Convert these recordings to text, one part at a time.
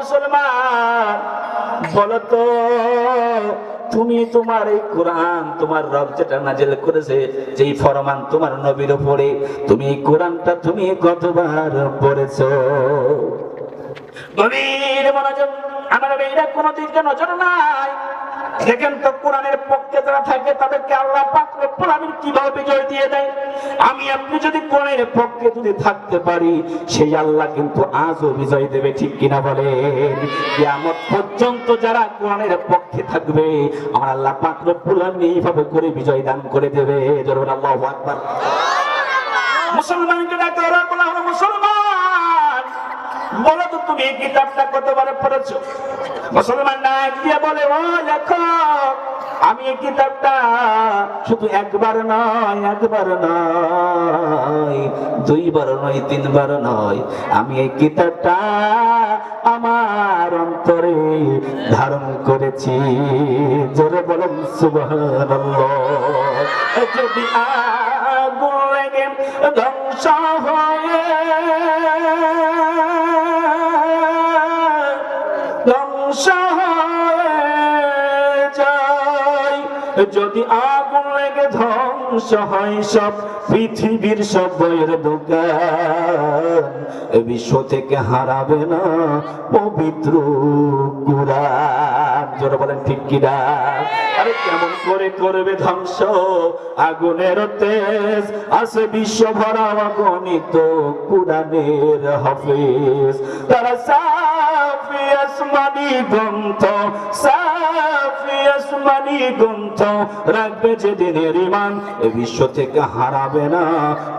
মুসলমান বলো তো, তুমি তোমার এই কোরআন, তোমার রব যেটা নাজিল করেছে, যেই ফরমান তোমার নবীর উপরে, তুমি এই কোরআনটা তুমি কতবার পড়েছো? গভীর মনোযোগ। আমার মেয়েরা কোনো দিকে নজর নাই। দেখেন তো কোরআনের পক্ষে যারা থাকে তাদেরকে আল্লাহ পাক রব্বুল আমিন কিভাবে বিজয় দিয়ে দেয়। আমি আপনি যদি কোরআনের পক্ষে যদি থাকতে পারি, সেই আল্লাহ কিন্তু আজও বিজয় দেবে, ঠিক কিনা বলেন? কিয়ামত পর্যন্ত যারা কোরআনের পক্ষে থাকবে, আমার আল্লাহ পাক রব্বুল আমিন এইভাবে করে বিজয় দান করে দেবে। জোরে আল্লাহু আকবার। মুসলমানকে ডাকে, ওরা বলা হলো মুসলমান বলো তো তুমি এই কিতাবটা কতবার পড়েছো? মুসলমান ডাক দিয়ে বলে, ও লেখক, আমি এই কিতাবটা শুধু একবার নয়, একবার নয়, দুইবার নয়, তিনবার নয়, আমি এই কিতাবটা আমার অন্তরে ধারণ করেছি। জোরে বলেন সুবহানাল্লাহ। যদি আগুন লেগে ধ্বংস হয়ে ধ্বংস হয়ে যায়, যদি আগুন লেগে ধ্বংস হয় সব পৃথিবীর সব বইয়ের দোকান, বিশ্ব থেকে হারাবে না পবিত্র কুরআন। জোরে বলেন ঠিক কিনা? আরে কেমন করে করবে ধ্বংস? আগুনের তেজ আছে বিশ্ব ভরা অগণিত কুরআনের হাফেজ, তারা সাফি আসমানি গ্রন্থ, সাফি আসমানি গ্রন্থ রাখবে যেদিনের ঈমান, এ বিশ্ব থেকে হারাবে না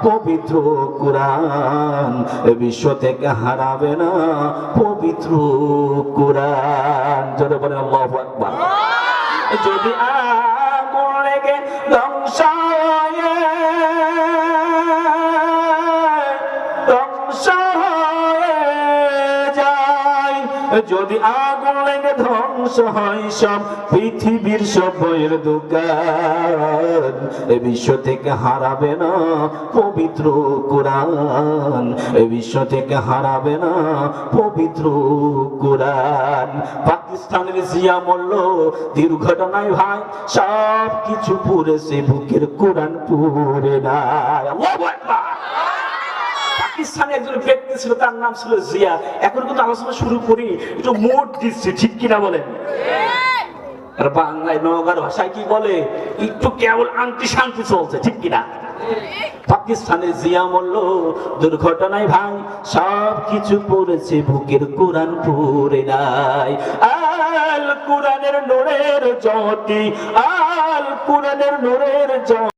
পবিত্র কুরআন, এ বিশ্ব থেকে হারাবে না পবিত্র কুরআন। জোরে বলেন আল্লাহু আকবার। যদি আগুন লেগে ধ্বংস হয়ে ধ্বংস হয়ে যায়, যদি আগুন লেগে ধ্বংস হয় সব পৃথিবীর সব বইয়ের দোকান, এ বিশ্ব থেকে হারাবে না পবিত্র কুরআন, এ বিশ্ব থেকে হারাবে না পবিত্র কুরআন। পাকিস্তানের জিয়া মল্ল দুর্ঘটনায় ভাই সব কিছু পুড়েছে, বুকের কুরআন পুড়ে নাই। আল্লাহু আকবার। পাকিস্তানে একজন ব্যক্তি ছিল, তার নাম ছিল জিয়া। এখন কিন্তু আলোচনা শুরু করি, একটু মোট দিচ্ছে, ঠিক কিনা বলেন? আর বাংলায় নওগাঁর ভাষায় কি বলে, একটু কেবল আংটি শান্তি চলছে, ঠিক কিনা? পাকিস্তানের জিয়া মল্ল দুর্ঘটনায় ভাই সব কিছু পড়েছে, বুকের কুরআন পুড়ে নাই। আল কুরআনের নূরের জ্যোতি, আল কুরআনের নূরের জ্যোতি।